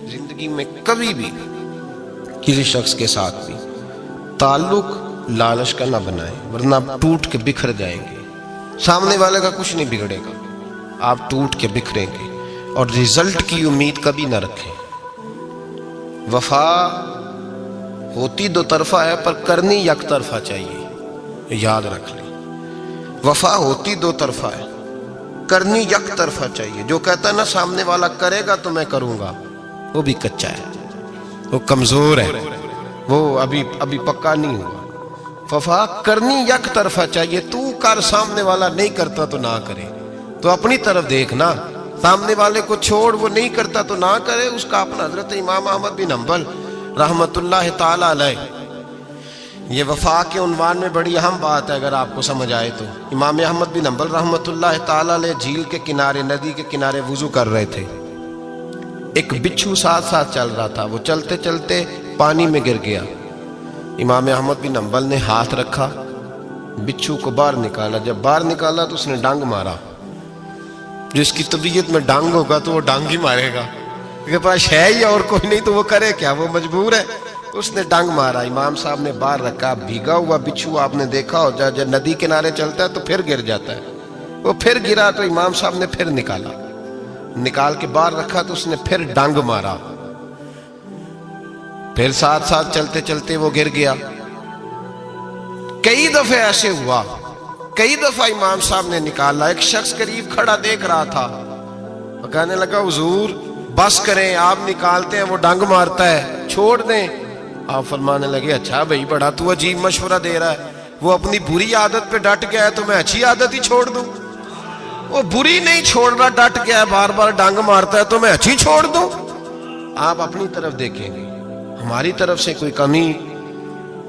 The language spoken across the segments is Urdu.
زندگی میں کبھی بھی کسی شخص کے ساتھ بھی تعلق لالچ کا نہ بنائیں، ورنہ آپ ٹوٹ کے بکھر جائیں گے۔ سامنے والے کا کچھ نہیں بگڑے گا، آپ ٹوٹ کے بکھریں گے، اور رزلٹ کی امید کبھی نہ رکھیں۔ وفا ہوتی دو طرفہ ہے پر کرنی یک طرفہ چاہیے، یاد رکھ لیں۔ وفا ہوتی دو طرفہ ہے، کرنی یک طرفہ چاہیے۔ جو کہتا ہے نا سامنے والا کرے گا تو میں کروں گا، وہ بھی کچا ہے، وہ کمزور ہے، وہ ابھی پکا نہیں ہوا۔ وفا کرنی یک طرفہ چاہیے، تو کر، سامنے والا نہیں کرتا تو نہ کرے، تو اپنی طرف دیکھنا، سامنے والے کو چھوڑ، وہ نہیں کرتا تو نہ کرے، اس کا اپنا۔ حضرت امام احمد بن حنبل رحمت اللہ تعالی علیہ، یہ وفا کے عنوان میں بڑی اہم بات ہے اگر آپ کو سمجھ آئے تو۔ امام احمد بن حنبل رحمت اللہ تعالی علیہ جھیل کے کنارے، ندی کے کنارے وضو کر رہے تھے۔ ایک بچھو ساتھ ساتھ چل رہا تھا، وہ چلتے چلتے پانی میں گر گیا۔ امام احمد بن حنبل نے ہاتھ رکھا، بچھو کو باہر نکالا۔ جب باہر نکالا تو اس نے ڈانگ مارا۔ جس کی طبیعت میں ڈانگ ہوگا تو وہ ڈانگ ہی مارے گا، کے پاس ہے ہی اور کوئی نہیں تو وہ کرے کیا، وہ مجبور ہے۔ اس نے ڈانگ مارا، امام صاحب نے باہر رکھا۔ بھیگا ہوا بچھو آپ نے دیکھا ہو، جب ندی کنارے چلتا ہے تو پھر گر جاتا ہے، وہ پھر گرا تو امام صاحب نے پھر نکالا، نکال کے باہر رکھا تو اس نے پھر ڈانگ مارا، پھر ساتھ ساتھ چلتے چلتے وہ گر گیا۔ کئی دفعہ ایسے ہوا، کئی دفعہ امام صاحب نے نکالا۔ ایک شخص قریب کھڑا دیکھ رہا تھا، وہ کہنے لگا حضور بس کریں، آپ نکالتے ہیں وہ ڈانگ مارتا ہے، چھوڑ دیں۔ آپ فرمانے لگے اچھا بھائی بڑا تو عجیب مشورہ دے رہا ہے، وہ اپنی بری عادت پہ ڈٹ گیا ہے تو میں اچھی عادت ہی چھوڑ دوں؟ وہ بری نہیں چھوڑ رہا، ڈٹ گیا ہے، بار بار ڈانگ مارتا ہے تو میں اچھی چھوڑ دوں؟ آپ اپنی طرف دیکھیں گے، ہماری طرف سے کوئی کمی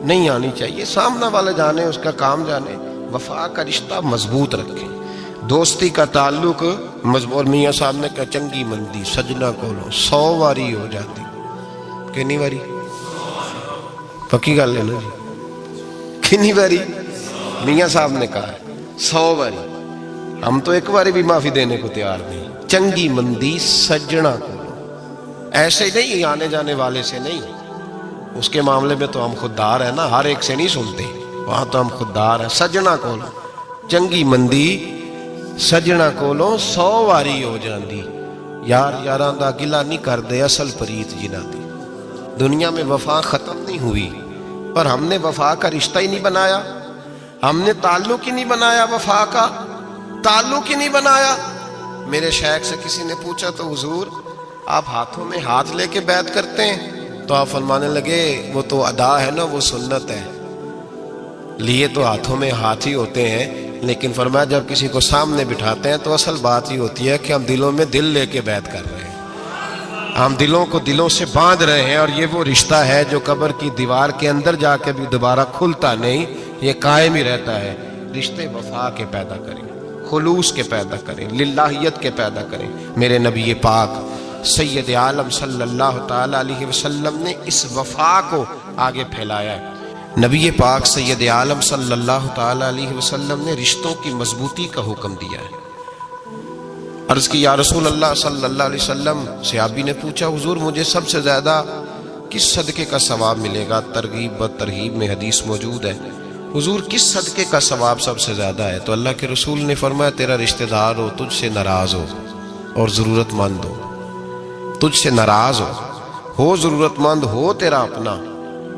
نہیں آنی چاہیے، سامنا والا جانے، اس کا کام جانے۔ وفا کا رشتہ مضبوط رکھیں، دوستی کا تعلق مضبوط۔ میاں صاحب نے کہا چنگی مندی سجنا کولو 100 واری ہو جاتی، کتنی واری؟ پکی گل ہے نا جی، کتنی واری؟ میاں صاحب نے کہا 100 واری، ہم تو ایک باری بھی معافی دینے کو تیار نہیں۔ چنگی مندی سجنا کولو، ایسے نہیں آنے جانے والے سے نہیں، اس کے معاملے میں تو ہم خوددار ہیں نا، ہر ایک سے نہیں سنتے، وہاں تو ہم خوددار ہیں۔ سجنا کولو چنگی مندی سجنا کولو 100 واری ہو جاندی، یار یاراں دا گلا نہیں کر دے اصل پریت جنہ دی۔ دنیا میں وفا ختم نہیں ہوئی، پر ہم نے وفا کا رشتہ ہی نہیں بنایا، ہم نے تعلق ہی نہیں بنایا، وفا کا تعلق ہی نہیں بنایا۔ میرے شیخ سے کسی نے پوچھا تو حضور آپ ہاتھوں میں ہاتھ لے کے بیعت کرتے ہیں؟ تو آپ فرمانے لگے وہ تو ادا ہے نا، وہ سنت ہے، لیے تو ہاتھوں میں ہاتھ ہی ہوتے ہیں، لیکن فرمایا جب کسی کو سامنے بٹھاتے ہیں تو اصل بات ہی ہوتی ہے کہ ہم دلوں میں دل لے کے بیعت کر رہے ہیں، ہم دلوں کو دلوں سے باندھ رہے ہیں، اور یہ وہ رشتہ ہے جو قبر کی دیوار کے اندر جا کے بھی دوبارہ کھلتا نہیں، یہ قائم ہی رہتا ہے۔ رشتے وفا کے پیدا کریں، خلوص کے پیدا کریں، للہیت کے پیدا کریں۔ میرے نبی پاک سید عالم صلی اللہ تعالی علیہ وسلم نے اس وفا کو آگے پھیلایا ہے۔ نبی پاک سید عالم صلی اللہ تعالی علیہ وسلم نے رشتوں کی مضبوطی کا حکم دیا ہے۔ عرض کی یا رسول اللہ صلی اللہ علیہ وسلم، صحابی نے پوچھا حضور مجھے سب سے زیادہ کس صدقے کا ثواب ملے گا؟ ترغیب و ترہیب میں حدیث موجود ہے، حضور کس صدقے کا ثواب سب سے زیادہ ہے؟ تو اللہ کے رسول نے فرمایا تیرا رشتہ دار ہو، تجھ سے ناراض ہو اور ضرورت مند ہو، تجھ سے ناراض ہو ضرورت مند ہو، تیرا اپنا،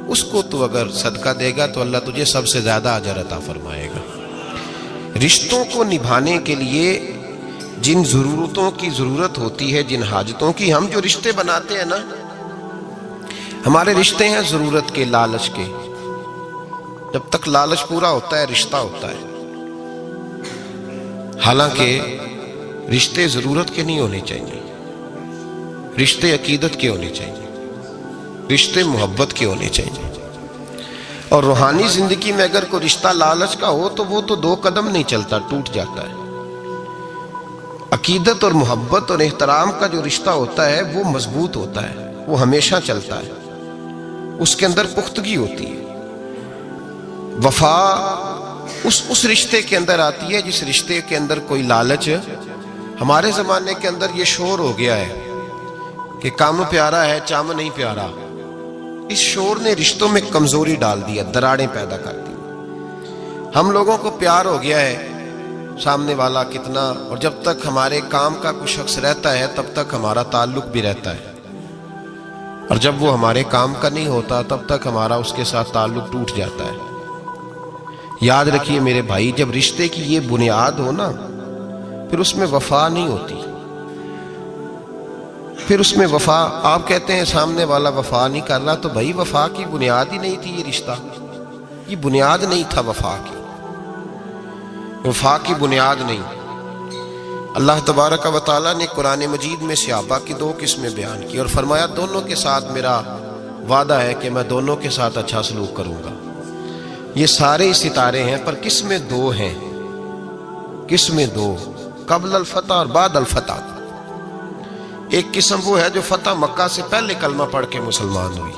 اس کو تو اگر صدقہ دے گا تو اللہ تجھے سب سے زیادہ اجر عطا فرمائے گا۔ رشتوں کو نبھانے کے لیے جن ضرورتوں کی ضرورت ہوتی ہے، جن حاجتوں کی، ہم جو رشتے بناتے ہیں نا، ہمارے رشتے ہیں ضرورت کے، لالچ کے۔ جب تک لالچ پورا ہوتا ہے رشتہ ہوتا ہے، حالانکہ رشتے ضرورت کے نہیں ہونے چاہیے، رشتے عقیدت کے ہونے چاہیے، رشتے محبت کے ہونے چاہیے۔ اور روحانی زندگی میں اگر کوئی رشتہ لالچ کا ہو تو وہ تو 2 قدم نہیں چلتا، ٹوٹ جاتا ہے۔ عقیدت اور محبت اور احترام کا جو رشتہ ہوتا ہے وہ مضبوط ہوتا ہے، وہ ہمیشہ چلتا ہے، اس کے اندر پختگی ہوتی ہے۔ وفا اس رشتے کے اندر آتی ہے جس رشتے کے اندر کوئی لالچ۔ ہمارے زمانے کے اندر یہ شور ہو گیا ہے کہ کام پیارا ہے چم نہیں پیارا، اس شور نے رشتوں میں کمزوری ڈال دیا، دراڑیں پیدا کر دی۔ ہم لوگوں کو پیار ہو گیا ہے سامنے والا کتنا، اور جب تک ہمارے کام کا کوئی شخص رہتا ہے تب تک ہمارا تعلق بھی رہتا ہے، اور جب وہ ہمارے کام کا نہیں ہوتا تب تک ہمارا اس کے ساتھ تعلق ٹوٹ جاتا ہے۔ یاد رکھیے میرے بھائی، جب رشتے کی یہ بنیاد ہو نا، پھر اس میں وفا نہیں ہوتی، پھر اس میں وفا، آپ کہتے ہیں سامنے والا وفا نہیں کر رہا، تو بھائی وفا کی بنیاد ہی نہیں تھی یہ رشتہ، یہ بنیاد نہیں تھا وفا کی، وفا کی بنیاد نہیں۔ اللہ تبارک و تعالیٰ نے قرآن مجید میں صحابہ کی دو قسمیں بیان کی اور فرمایا دونوں کے ساتھ میرا وعدہ ہے کہ میں دونوں کے ساتھ اچھا سلوک کروں گا۔ یہ سارے ستارے ہیں، پر قسمیں دو ہیں، قسمیں دو، قبل الفتح اور بعد الفتح۔ ایک قسم وہ ہے جو فتح مکہ سے پہلے کلمہ پڑھ کے مسلمان ہوئی،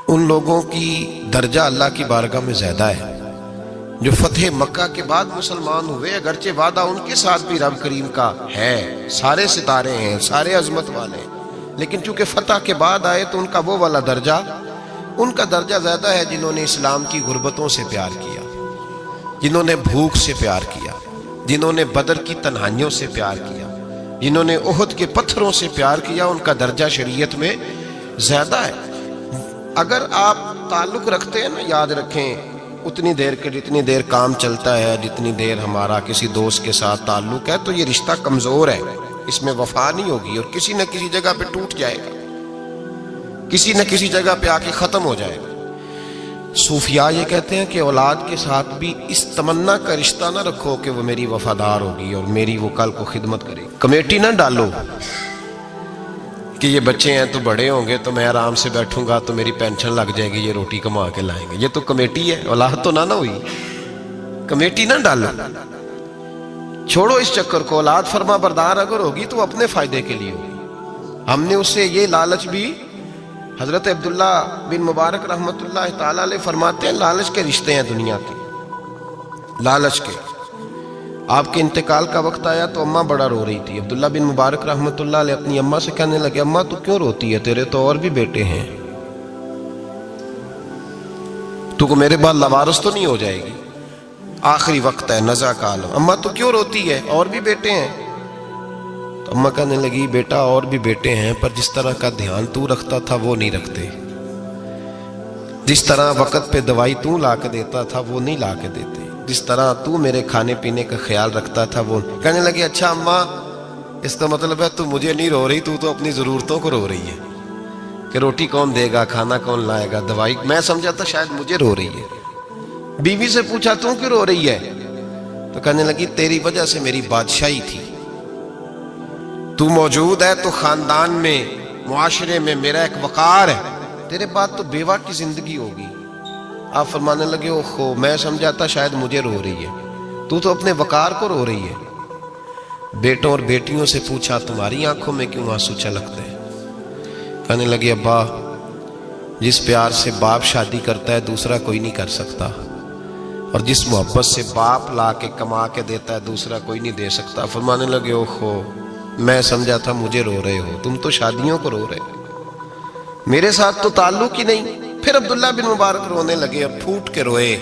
ان لوگوں کی درجہ اللہ کی بارگاہ میں زیادہ ہے۔ جو فتح مکہ کے بعد مسلمان ہوئے، اگرچہ وعدہ ان کے ساتھ بھی رب کریم کا ہے، سارے ستارے ہیں، سارے عظمت والے ہیں، لیکن چونکہ فتح کے بعد آئے تو ان کا وہ والا درجہ، ان کا درجہ زیادہ ہے جنہوں نے اسلام کی غربتوں سے پیار کیا، جنہوں نے بھوک سے پیار کیا، جنہوں نے بدر کی تنہائیوں سے پیار کیا، جنہوں نے احد کے پتھروں سے پیار کیا، ان کا درجہ شریعت میں زیادہ ہے۔ اگر آپ تعلق رکھتے ہیں نا، یاد رکھیں اتنی دیر کے جتنی دیر کام چلتا ہے، جتنی دیر ہمارا کسی دوست کے ساتھ تعلق ہے، تو یہ رشتہ کمزور ہے، اس میں وفا نہیں ہوگی اور کسی نہ کسی جگہ پہ ٹوٹ جائے گا، کسی نہ کسی جگہ پہ آ کے ختم ہو جائے گا۔ صوفیاء یہ کہتے ہیں کہ اولاد کے ساتھ بھی اس تمنا کا رشتہ نہ رکھو کہ وہ میری وفادار ہوگی اور میری وہ کل کو خدمت کرے گی۔ کمیٹی نہ ڈالو کہ یہ بچے ہیں تو بڑے ہوں گے تو میں آرام سے بیٹھوں گا تو میری پینشن لگ جائے گی، یہ روٹی کما کے لائیں گے، یہ تو کمیٹی ہے، اولاد تو نہ ہوئی، کمیٹی نہ ڈالو، چھوڑو اس چکر کو۔ اولاد فرما بردار اگر ہوگی تو اپنے فائدے کے لیے ہوگی۔ ہم نے اس سے یہ لالچ بھی، حضرت عبداللہ بن مبارک رحمۃ اللہ تعالیٰ علیہ فرماتے ہیں لالچ کے رشتے ہیں دنیا کے، لالچ کے۔ آپ کے انتقال کا وقت آیا تو اماں بڑا رو رہی تھی، عبداللہ بن مبارک رحمۃ اللہ علیہ اپنی اماں سے کہنے لگے اماں تو کیوں روتی ہے، تیرے تو اور بھی بیٹے ہیں، تو کو میرے بعد لوارث تو نہیں ہو جائے گی، آخری وقت ہے، نزع کا عالم، اماں تو کیوں روتی ہے، اور بھی بیٹے ہیں؟ تو اماں کہنے لگی بیٹا اور بھی بیٹے ہیں، پر جس طرح کا دھیان تو رکھتا تھا وہ نہیں رکھتے، جس طرح وقت پہ دوائی تو لا کے دیتا تھا وہ نہیں لا کے دیتے، جس طرح تو میرے کھانے پینے کا خیال رکھتا تھا وہ۔ کہنے لگے اچھا اماں اس کا مطلب ہے تو مجھے نہیں رو رہی، تو اپنی ضرورتوں کو رو رہی ہے کہ روٹی کون دے گا، کھانا کون لائے گا، دوائی، میں سمجھا تھا شاید مجھے رو رہی ہے۔ بیوی سے پوچھا تو کیوں رو رہی ہے، تو کہنے لگی تیری وجہ سے میری بادشاہی تھی، تو موجود ہے تو خاندان میں، معاشرے میں میرا ایک وقار ہے، تیرے بعد تو بیوہ کی زندگی ہوگی۔ آپ فرمانے لگے اوہو میں سمجھا تھا شاید مجھے رو رہی ہے، تو اپنے وقار کو رو رہی ہے۔ بیٹوں اور بیٹیوں سے پوچھا تمہاری آنکھوں میں کیوں آنسو چھلکتے ہیں؟ کہنے لگے ابا جس پیار سے باپ شادی کرتا ہے دوسرا کوئی نہیں کر سکتا، اور جس محبت سے باپ لا کے کما کے دیتا ہے دوسرا کوئی نہیں دے سکتا۔ فرمانے لگے اوہو میں سمجھا تھا مجھے رو رہے ہو، تم تو شادیوں کو رو رہے، میرے ساتھ تو تعلق ہی نہیں۔ پھر عبداللہ بن مبارک رونے لگے، اب پھوٹ کے روئے۔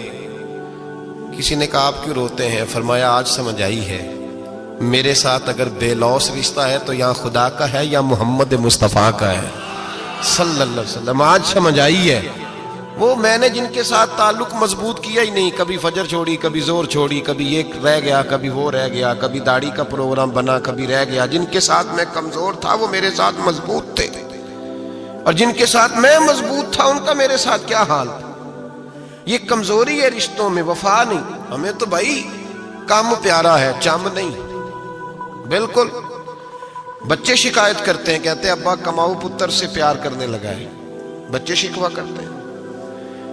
کسی نے کہا آپ کیوں روتے ہیں؟ فرمایا آج سمجھ آئی ہے، میرے ساتھ اگر بے لوث رشتہ ہے تو یا خدا کا ہے یا محمد مصطفیٰ کا ہے صلی اللہ علیہ وسلم، آج سمجھ آئی ہے۔ وہ میں نے جن کے ساتھ تعلق مضبوط کیا ہی نہیں، کبھی فجر چھوڑی، کبھی زور چھوڑی، کبھی یہ رہ گیا، کبھی وہ رہ گیا، کبھی داڑھی کا پروگرام بنا، کبھی رہ گیا، جن کے ساتھ میں کمزور تھا وہ میرے ساتھ مضبوط تھے، اور جن کے ساتھ میں مضبوط تھا ان کا میرے ساتھ کیا حال تھا۔ یہ کمزوری ہے رشتوں میں، وفا نہیں۔ ہمیں تو بھائی کام پیارا ہے، چم نہیں، بالکل۔ بچے شکایت کرتے ہیں، کہتے ہیں ابا کماؤ پتر سے پیار کرنے لگا ہے، بچے شکوہ کرتے ہیں،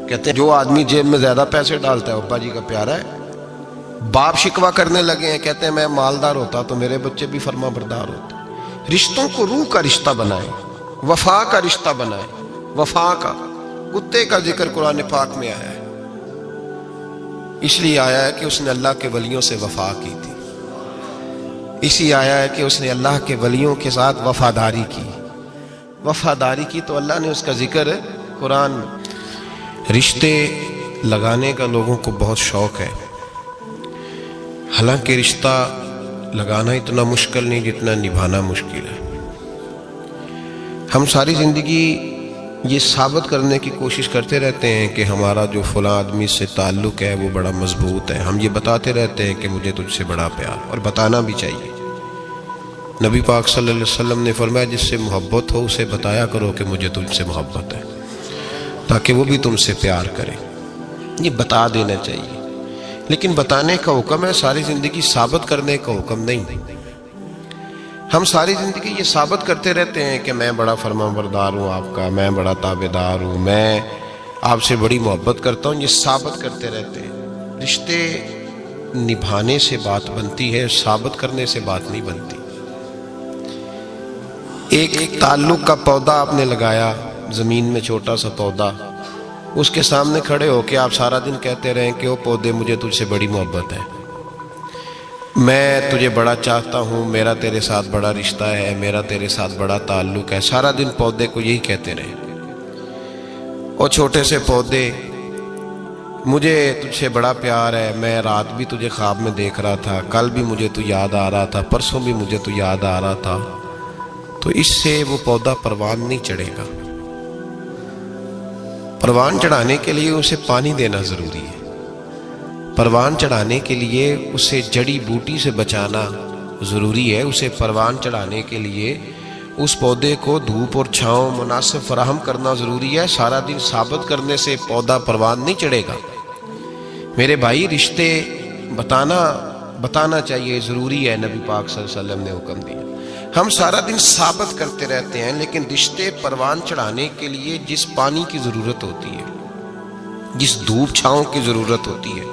کہتے ہیں جو آدمی جیب میں زیادہ پیسے ڈالتا ہے ابا جی کا پیارا ہے۔ باپ شکوہ کرنے لگے ہیں، کہتے ہیں میں مالدار ہوتا تو میرے بچے بھی فرما بردار ہوتے۔ رشتوں کو روح کا رشتہ بنائیں، وفا کا رشتہ بنائیں، وفا کا۔ کتے کا ذکر قرآن پاک میں آیا ہے، اس لیے آیا ہے کہ اس نے اللہ کے ولیوں سے وفا کی تھی۔ اسی آیا ہے کہ اس نے اللہ کے ولیوں کے ساتھ وفاداری کی. وفاداری کی تو اللہ نے اس کا ذکر قرآن میں. رشتے لگانے کا لوگوں کو بہت شوق ہے، حالانکہ رشتہ لگانا اتنا مشکل نہیں جتنا نبھانا مشکل ہے. ہم ساری زندگی یہ ثابت کرنے کی کوشش کرتے رہتے ہیں کہ ہمارا جو فلاں آدمی سے تعلق ہے وہ بڑا مضبوط ہے. ہم یہ بتاتے رہتے ہیں کہ مجھے تجھ سے بڑا پیار، اور بتانا بھی چاہیے. نبی پاک صلی اللہ علیہ وسلم نے فرمایا جس سے محبت ہو اسے بتایا کرو کہ مجھے تجھ سے محبت ہے، تاکہ وہ بھی تم سے پیار کرے. یہ بتا دینا چاہیے، لیکن بتانے کا حکم ہے، ساری زندگی ثابت کرنے کا حکم نہیں. ہم ساری زندگی یہ ثابت کرتے رہتے ہیں کہ میں بڑا فرمانبردار ہوں آپ کا، میں بڑا تابعدار ہوں، میں آپ سے بڑی محبت کرتا ہوں. یہ ثابت کرتے رہتے ہیں. رشتے نبھانے سے بات بنتی ہے، ثابت کرنے سے بات نہیں بنتی. ایک تعلق کا پودا آپ نے لگایا زمین میں، چھوٹا سا پودا، اس کے سامنے کھڑے ہو کے آپ سارا دن کہتے رہیں کہ او پودے مجھے تجھ سے بڑی محبت ہے، میں تجھے بڑا چاہتا ہوں، میرا تیرے ساتھ بڑا رشتہ ہے، میرا تیرے ساتھ بڑا تعلق ہے. سارا دن پودے کو یہی کہتے رہیں. او چھوٹے سے پودے، مجھے تجھ سے بڑا پیار ہے، میں رات بھی تجھے خواب میں دیکھ رہا تھا، کل بھی مجھے تو یاد آ رہا تھا، پرسوں بھی مجھے تو یاد آ رہا تھا. تو اس سے وہ پودا پروان نہیں چڑھے گا. پروان چڑھانے کے لیے اسے پانی دینا ضروری ہے. پروان چڑھانے کے لیے اسے جڑی بوٹی سے بچانا ضروری ہے. اسے پروان چڑھانے کے لیے اس پودے کو دھوپ اور چھاؤں مناسب فراہم کرنا ضروری ہے. سارا دن ثابت کرنے سے پودا پروان نہیں چڑھے گا. میرے بھائی، رشتے بتانا چاہیے، ضروری ہے. نبی پاک صلی اللہ علیہ وسلم نے حکم دیا. ہم سارا دن ثابت کرتے رہتے ہیں، لیکن رشتے پروان چڑھانے کے لیے جس پانی کی ضرورت ہوتی ہے، جس دھوپ چھاؤں کی ضرورت ہوتی ہے،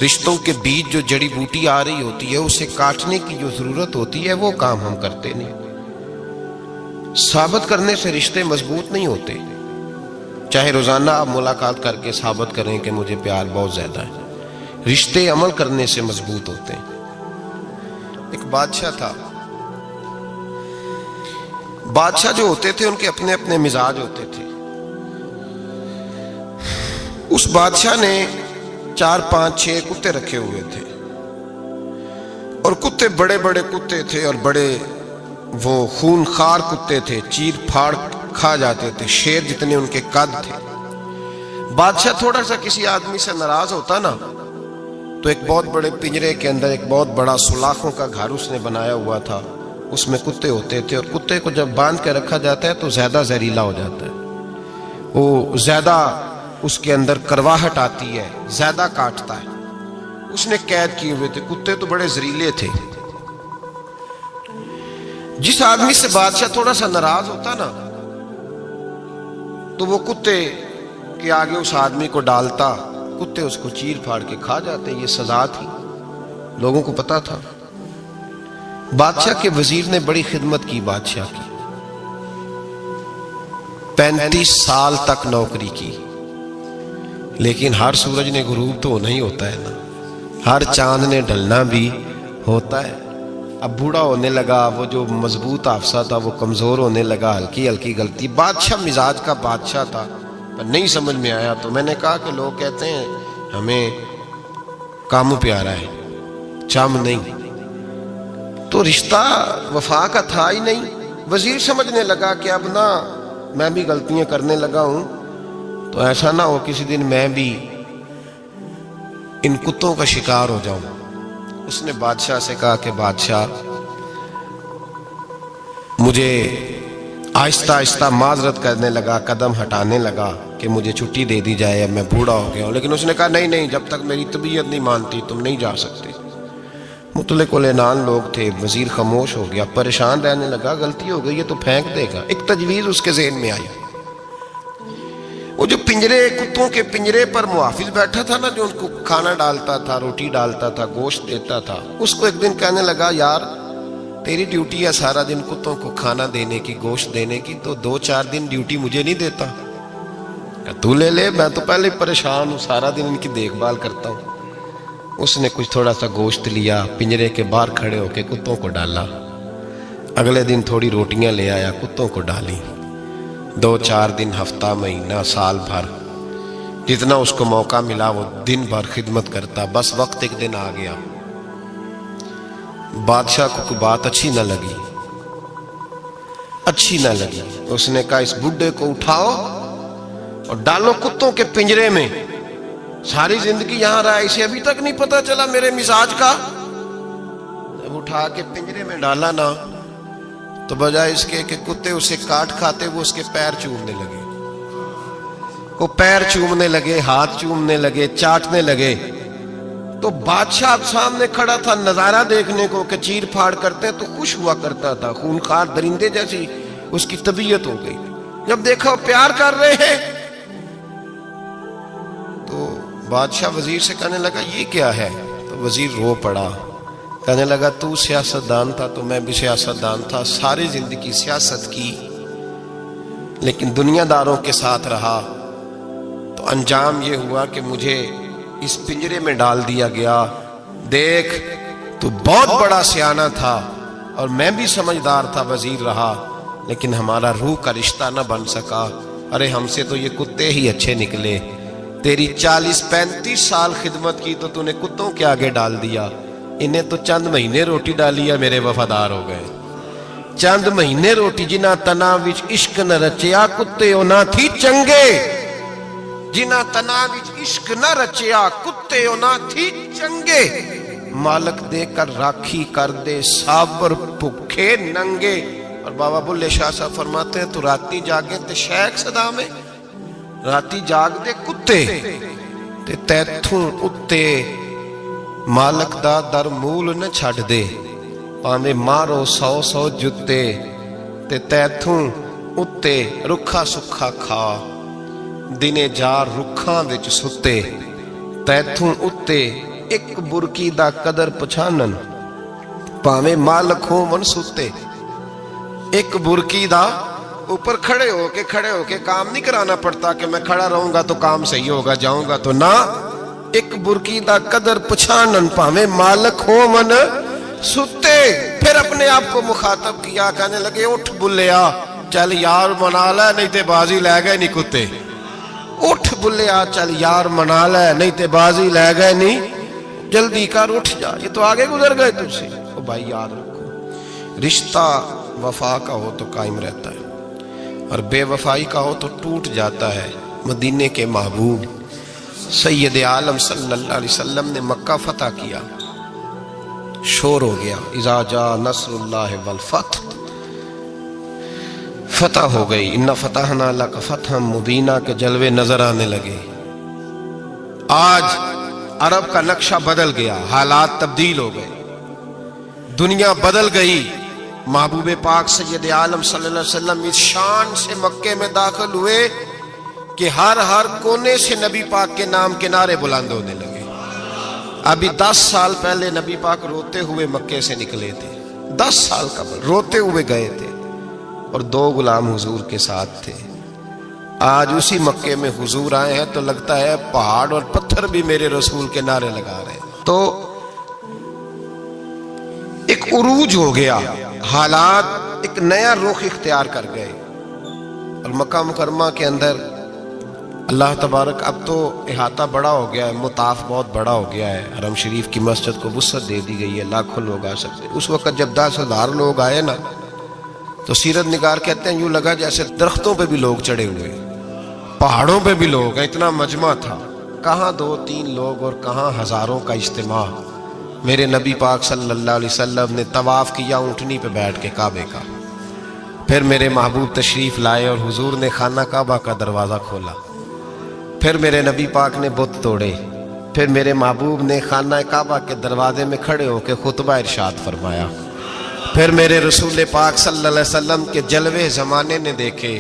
رشتوں کے بیچ جو جڑی بوٹی آ رہی ہوتی ہے اسے کاٹنے کی جو ضرورت ہوتی ہے، وہ کام ہم کرتے نہیں. ثابت کرنے سے رشتے مضبوط نہیں ہوتے. چاہے روزانہ آپ ملاقات کر کے ثابت کریں کہ مجھے پیار بہت زیادہ ہے، رشتے عمل کرنے سے مضبوط ہوتے ہیں. ایک بادشاہ تھا. بادشاہ جو ہوتے تھے ان کے اپنے اپنے مزاج ہوتے تھے. اس بادشاہ نے 4 5 6 کتے رکھے ہوئے تھے، اور کتے بڑے بڑے کتے تھے، اور بڑے وہ خون خار کتے تھے، چیر پھاڑ کھا جاتے تھے، شیر جتنے ان کے قد تھے. بادشاہ تھوڑا سا کسی آدمی سے ناراض ہوتا نا، تو ایک بہت بڑے پنجرے کے اندر ایک بہت بڑا سلاخوں کا گھر اس نے بنایا ہوا تھا. اس میں کتے ہوتے تھے، اور کتے کو جب باندھ کے رکھا جاتا ہے تو زیادہ زہریلا ہو جاتا ہے، وہ زیادہ اس کے اندر کرواہٹ آتی ہے، زیادہ کاٹتا ہے. اس نے قید کیے ہوئے تھے. کتے تو بڑے زہریلے تھے. جس آدمی سے بادشاہ تھوڑا سا ناراض ہوتا نا، تو وہ کتے کے آگے اس آدمی کو ڈالتا، کتے اس کو چیر پھاڑ کے کھا جاتے. یہ سزا تھی، لوگوں کو پتا تھا. بادشاہ کے وزیر نے بڑی خدمت کی بادشاہ کی، 35 سال تک نوکری کی. لیکن ہر سورج نے غروب تو ہونا ہی ہوتا ہے نا، ہر چاند نے ڈھلنا بھی ہوتا ہے. اب بوڑھا ہونے لگا، وہ جو مضبوط حافظہ تھا وہ کمزور ہونے لگا، ہلکی ہلکی غلطی. بادشاہ مزاج کا بادشاہ تھا، پر نہیں سمجھ میں آیا. تو میں نے کہا کہ لوگ کہتے ہیں ہمیں کام پیارا ہے، چم نہیں. تو رشتہ وفا کا تھا ہی نہیں. وزیر سمجھنے لگا کہ اب نہ میں بھی غلطیاں کرنے لگا ہوں، تو ایسا نہ ہو کسی دن میں بھی ان کتوں کا شکار ہو جاؤں. اس نے بادشاہ سے کہا کہ بادشاہ، مجھے آہستہ آہستہ معذرت کرنے لگا، قدم ہٹانے لگا کہ مجھے چھٹی دے دی جائے، اب میں بوڑھا ہو گیا ہوں. لیکن اس نے کہا نہیں، جب تک میری طبیعت نہیں مانتی تم نہیں جا سکتے. مطلق العنان لوگ تھے. وزیر خاموش ہو گیا، پریشان رہنے لگا. غلطی ہو گئی، یہ تو پھینک دے گا. ایک تجویز اس کے ذہن میں آئی. وہ جو کتوں کے پنجرے پر محافظ بیٹھا تھا نا، جو ان کو کھانا ڈالتا تھا، روٹی ڈالتا تھا، گوشت دیتا تھا، اس کو ایک دن کہنے لگا یار تیری ڈیوٹی ہے سارا دن کتوں کو کھانا دینے کی، گوشت دینے کی، تو 2-4 دن ڈیوٹی مجھے نہیں دیتا؟ تو لے لے، میں تو پہلے پریشان ہوں، سارا دن ان کی دیکھ بھال کرتا ہوں. اس نے کچھ تھوڑا سا گوشت لیا، پنجرے کے باہر کھڑے ہو کے کتوں کو ڈالا۔ اگلے دن تھوڑی روٹیاں لے آیا، کتوں کو ڈالی۔ 2-4 دن، ہفتہ، مہینہ، سال بھر، جتنا اس کو موقع ملا وہ دن بھر خدمت کرتا۔ بس وقت ایک دن آ گیا، بادشاہ کو کوئی بات اچھی نہ لگی۔ اس نے کہا اس بڈھے کو اٹھاؤ اور ڈالو کتوں کے پنجرے میں۔ ساری زندگی یہاں رہا، اسے ابھی تک نہیں پتا چلا میرے مزاج کا۔ جب اٹھا کے پنجرے میں ڈالا نا، تو بجائے اس کے کہ کتے اسے کاٹ کھاتے، وہ اس کے پیر چومنے لگے۔ وہ پیر چومنے لگے، ہاتھ چومنے لگے، چاٹنے لگے۔ تو بادشاہ سامنے کھڑا تھا نظارہ دیکھنے کو کہ چیر پھاڑ کرتے تو خوش ہوا کرتا تھا، خونخوار درندے جیسی اس کی طبیعت ہو گئی۔ جب دیکھا وہ پیار کر رہے ہیں تو بادشاہ وزیر سے کہنے لگا یہ کیا ہے؟ تو وزیر رو پڑا، کہنے لگا تو سیاستدان تھا تو میں بھی سیاستدان تھا، ساری زندگی سیاست کی، لیکن دنیا داروں کے ساتھ رہا تو انجام یہ ہوا کہ مجھے اس پنجرے میں ڈال دیا گیا۔ دیکھ تو بہت بڑا سیانہ تھا اور میں بھی سمجھدار تھا، وزیر رہا، لیکن ہمارا روح کا رشتہ نہ بن سکا۔ ارے ہم سے تو یہ کتے ہی اچھے نکلے۔ تیری 40-35 سال خدمت کی تو نے کتوں کے آگے ڈال دیا، انہیں تو چند مہینے روٹی ڈالی ہے، میرے وفادار ہو گئے۔ چند مہینے روٹی، جنہ تنا وچ عشق نہ رچیا، کتے او نہ تھی چنگے۔ جنہ تنا وچ عشق نہ رچیا، کتے او نہ تھی چنگے۔ مالک دے کر راکھی کر دے، صابر بھوکے ننگے۔ اور بابا بلے شاہ صاحب فرماتے ہیں تو راتی جاگے تے شیخ صدا میں، راتی جاگ دے کتے تے تیتھوں اتے مالک دا در مول نہ چھڑ دے، پاویں مارو 100 جتے تے تیتھوں اتے رکھا سکھا کھا، دنے جار رکھاں وچ ستے، تیتھوں اتے ایک برکی دا قدر پچھانن، پاویں مالک ہو من ستے۔ ایک برکی دا اوپر کھڑے ہو کے کام نہیں کرانا پڑتا کہ میں کھڑا رہوں گا تو کام صحیح ہوگا، جاؤں گا تو نہ۔ ایک برکی دا قدر پچھانن، پاویں مالک ہو من ستے۔ پھر اپنے آپ کو مخاطب کیا، کہنے لگے اٹھ بلیا، چل یار منا لے نہیں تے بازی لے گئے نہیں کتے۔ اٹھ بلیا، چل یار منا لے نہیں تے بازی لے گئے نہیں، جلدی کر اٹھ جا، یہ تو آگے گزر گئے تجھ سے۔ تو بھائی یاد رکھو، رشتہ وفا کا ہو تو قائم رہتا ہے اور بے وفائی کا ہو تو ٹوٹ جاتا ہے۔ مدینے کے محبوب سید عالم صلی اللہ علیہ وسلم نے مکہ فتح کیا، شور ہو گیا، اذا جاء نصر اللہ والفتح، فتح ہو گئی، انا فتحنا لک فتحا مبینا کے جلوے نظر آنے لگے۔ آج عرب کا نقشہ بدل گیا، حالات تبدیل ہو گئے، دنیا بدل گئی۔ محبوب پاک سید عالم صلی اللہ علیہ وسلم اس شان سے مکے میں داخل ہوئے کہ ہر کونے سے نبی پاک کے نام کے نعرے بلند ہونے لگے۔ ابھی 10 سال پہلے نبی پاک روتے ہوئے مکے سے نکلے تھے، 10 سال قبل روتے ہوئے گئے تھے اور 2 غلام حضور کے ساتھ تھے۔ آج اسی مکے میں حضور آئے ہیں تو لگتا ہے پہاڑ اور پتھر بھی میرے رسول کے نعرے لگا رہے ہیں۔ تو ایک عروج ہو گیا، حالات ایک نیا رخ اختیار کر گئے۔ اور مکہ مکرمہ کے اندر اللہ تبارک، اب تو احاطہ بڑا ہو گیا ہے، مطاف بہت بڑا ہو گیا ہے، حرم شریف کی مسجد کو وسعت دے دی گئی ہے، لاکھوں لوگ آ سکتے۔ اس وقت جب 10,000 لوگ آئے نا تو سیرت نگار کہتے ہیں یوں لگا جیسے درختوں پہ بھی لوگ چڑھے ہوئے، پہاڑوں پہ بھی لوگ ہیں، اتنا مجمع تھا۔ کہاں 2-3 لوگ اور کہاں ہزاروں کا اجتماع۔ میرے نبی پاک صلی اللہ علیہ وسلم نے طواف کیا اونٹنی پہ بیٹھ کے کعبے کا، پھر میرے محبوب تشریف لائے اور حضور نے خانہ کعبہ کا دروازہ کھولا، پھر میرے نبی پاک نے بت توڑے، پھر میرے محبوب نے خانہ کعبہ کے دروازے میں کھڑے ہو کے خطبہ ارشاد فرمایا، پھر میرے رسول پاک صلی اللہ علیہ وسلم کے جلوے زمانے نے دیکھے۔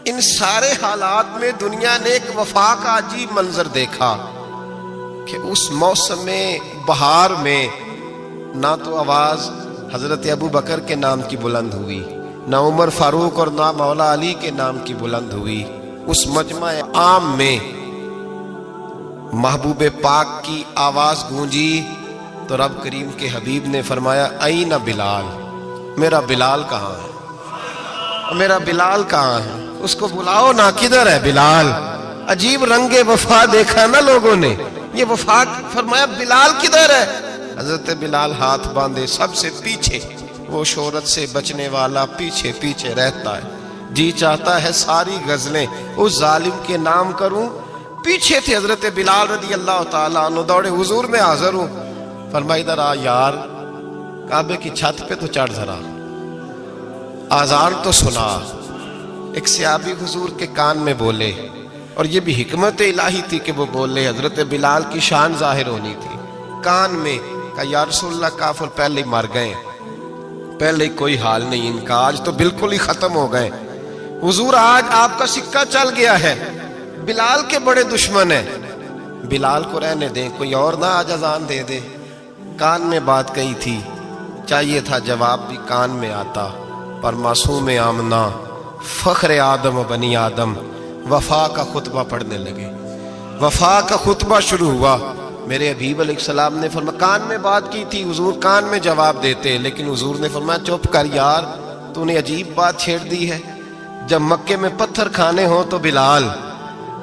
ان سارے حالات میں دنیا نے ایک وفا کا عجیب منظر دیکھا کہ اس موسم بہار میں نہ تو آواز حضرت ابو بکر کے نام کی بلند ہوئی، نہ عمر فاروق اور نہ مولا علی کے نام کی بلند ہوئی۔ اس مجمع عام میں محبوب پاک کی آواز گونجی تو رب کریم کے حبیب نے فرمایا این بلال، میرا بلال کہاں ہے، میرا بلال کہاں ہے، اس کو بلاؤ نا، کدھر ہے بلال؟ عجیب رنگ وفا دیکھا نا لوگوں نے، یہ وفا فرمایا بلال کدھر ہے؟ حضرت بلال ہاتھ باندھے سب سے پیچھے، وہ شہرت سے بچنے والا پیچھے پیچھے رہتا ہے، جی چاہتا ہے ساری غزلیں اس ظالم کے نام کروں۔ پیچھے تھے حضرت بلال رضی اللہ تعالیٰ عنہ، دوڑے حضور میں حاضر ہوں، فرمایا ادھر آ یار، کعبے کی چھت پہ تو چڑھ ذرا، آذان تو سنا۔ ایک صحابی حضور کے کان میں بولے، اور یہ بھی حکمت الہی تھی کہ وہ بولے، حضرت بلال کی شان ظاہر ہونی تھی، کان میں کہا یا رسول اللہ کافر پہلے ہی مر گئے، پہلے ہی کوئی حال نہیں ان کا، آج تو بالکل ہی ختم ہو گئے حضور، آج آپ کا سکہ چل گیا ہے، بلال کے بڑے دشمن ہیں، بلال کو رہنے دیں، کوئی اور نہ آج اذان دے دے۔ کان میں بات کہی تھی، چاہیے تھا جواب بھی کان میں آتا، پر معصوم آمنہ فخر آدم و بنی آدم وفا کا خطبہ پڑھنے لگے، وفا کا خطبہ شروع ہوا۔ میرے حبیب علیہ السلام نے فرمایا، کان میں بات کی تھی، حضور کان میں جواب دیتے، لیکن حضور نے فرمایا چپ کر یار، تو نے عجیب بات چھیڑ دی ہے، جب مکے میں پتھر کھانے ہوں تو بلال،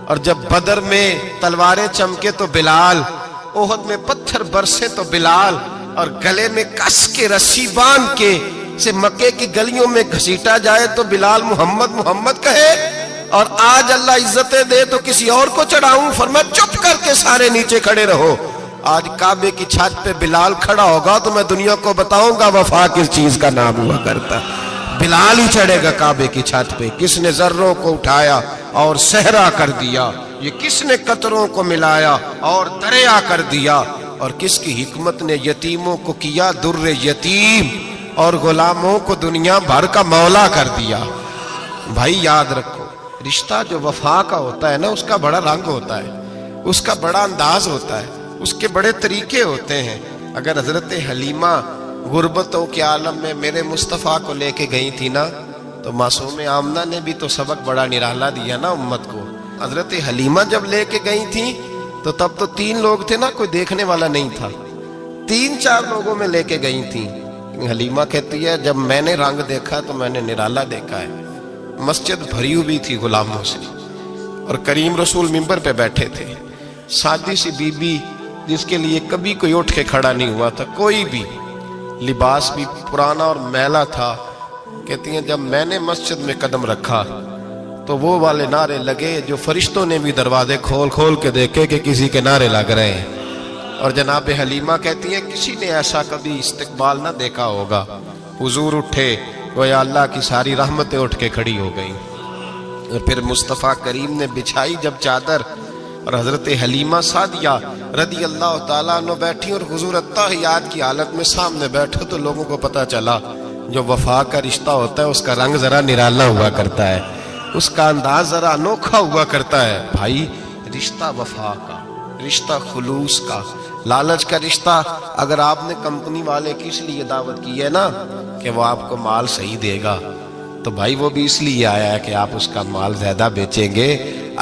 اور جب بدر میں تلواریں چمکے تو بلال، احد میں پتھر برسے تو بلال، اور گلے میں کس کے رسی باندھ کے سے مکے کی گلیوں میں گھسیٹا جائے تو بلال محمد محمد کہے، اور آج اللہ عزتیں دے تو کسی اور کو چڑھاؤں، فرمایا چپ کر کے سارے نیچے کھڑے رہو، آج کعبے کی چھت پہ بلال کھڑا ہوگا تو میں دنیا کو بتاؤں گا وفا کس چیز کا نام ہوا کرتا، بلال ہی چڑھے گا کعبے کی چھت پہ۔ کس نے ذروں کو اٹھایا اور صحرا کر دیا، یہ کس نے قطروں کو ملایا اور دریا کر دیا، اور کس کی حکمت نے یتیموں کو کیا در یتیم، اور غلاموں کو دنیا بھر کا مولا کر دیا۔ بھائی یاد رکھو، رشتہ جو وفا کا ہوتا ہے نا، اس کا بڑا رنگ ہوتا ہے، اس کا بڑا انداز ہوتا ہے، اس کے بڑے طریقے ہوتے ہیں۔ اگر حضرت حلیمہ غربتوں کے عالم میں میرے مصطفیٰ کو لے کے گئی تھی نا، تو معصوم آمنہ نے بھی تو سبق بڑا نرالا دیا نا امت کو۔ حضرت حلیمہ جب لے کے گئی تھی تو تب تو 3 لوگ تھے نا، کوئی دیکھنے والا نہیں تھا، 3-4 لوگوں میں لے کے گئی تھی۔ حلیمہ کہتی ہے جب میں نے رنگ دیکھا تو میں نے نرالا دیکھا ہے، مسجد بھری ہوئی تھی غلاموں سے، اور کریم رسول منبر پہ بیٹھے تھے، سادی سی بی بی جس کے لیے کبھی کوئی اٹھ کے کھڑا نہیں ہوا تھا، کوئی بھی، لباس بھی پرانا اور میلا تھا۔ کہتی ہیں جب میں نے مسجد میں قدم رکھا تو وہ والے نعرے لگے جو فرشتوں نے بھی دروازے کھول کھول کے دیکھے کہ کسی کے نعرے لگ رہے ہیں، اور جناب حلیمہ کہتی ہیں کسی نے ایسا کبھی استقبال نہ دیکھا ہوگا۔ حضور اٹھے، گویا اللہ کی ساری رحمتیں اٹھ کے کھڑی ہو گئیں، اور پھر مصطفیٰ کریم نے بچھائی جب چادر، اور حضرت حلیمہ سعدیہ رضی اللہ تعالیٰ عنہ بیٹھی، اور حضور التحیات کی حالت میں سامنے بیٹھو تو لوگوں کو پتہ چلا جو وفا کا رشتہ ہوتا ہے اس کا رنگ ذرا نرالا ہوا کرتا ہے، اس کا انداز ذرا انوکھا ہوا کرتا ہے۔ بھائی رشتہ وفا کا، رشتہ خلوص کا، لالچ کا رشتہ، اگر آپ نے کمپنی والے کی اس لیے دعوت کی ہے نا کہ وہ آپ کو مال صحیح دے گا، تو بھائی وہ بھی اس لیے آیا ہے کہ آپ اس کا مال زیادہ بیچیں گے۔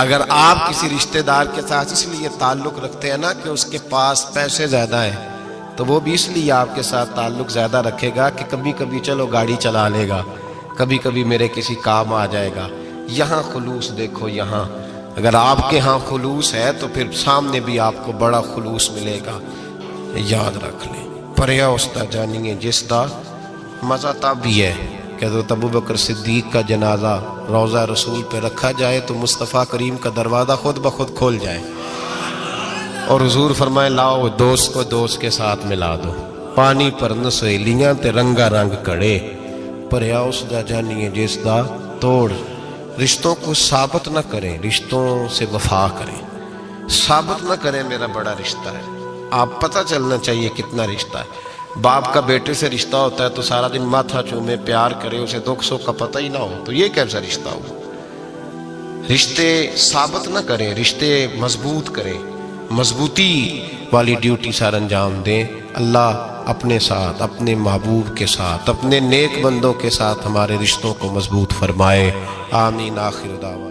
اگر آپ کسی رشتہ دار کے ساتھ اس لیے تعلق رکھتے ہیں نا کہ اس کے پاس پیسے زیادہ ہیں، تو وہ بھی اس لیے آپ کے ساتھ تعلق زیادہ رکھے گا کہ کبھی کبھی چلو گاڑی چلا لے گا، کبھی کبھی میرے کسی کام آ جائے گا۔ یہاں خلوص دیکھو، یہاں اگر آپ کے ہاں خلوص ہے تو پھر سامنے بھی آپ کو بڑا خلوص ملے گا۔ یاد رکھ لیں، پریا اس دا جانیے جس دا مزہ تب بھی ہے کہ حضرت ابوبکر صدیق کا جنازہ روضہ رسول پہ رکھا جائے تو مصطفیٰ کریم کا دروازہ خود بخود کھول جائے، اور حضور فرمائے لاؤ دوست کو دوست کے ساتھ ملا دو، پانی پر نہ سہیلیاں تے رنگا رنگ کڑے، پریا اس دا جانیے جس دا توڑ۔ رشتوں کو ثابت نہ کریں، رشتوں سے وفا کریں، ثابت نہ کریں میرا بڑا رشتہ ہے، آپ پتہ چلنا چاہیے کتنا رشتہ ہے۔ باپ کا بیٹے سے رشتہ ہوتا ہے تو سارا دن ماتھا چومے پیار کرے، اسے دکھ سکھ کا پتہ ہی نہ ہو، تو یہ کیسا رشتہ ہو؟ رشتے ثابت نہ کریں، رشتے مضبوط کریں، مضبوطی والی ڈیوٹی سر انجام دیں۔ اللہ اپنے ساتھ، اپنے محبوب کے ساتھ، اپنے نیک بندوں کے ساتھ ہمارے رشتوں کو مضبوط فرمائے، آمین۔ آخر دعوانا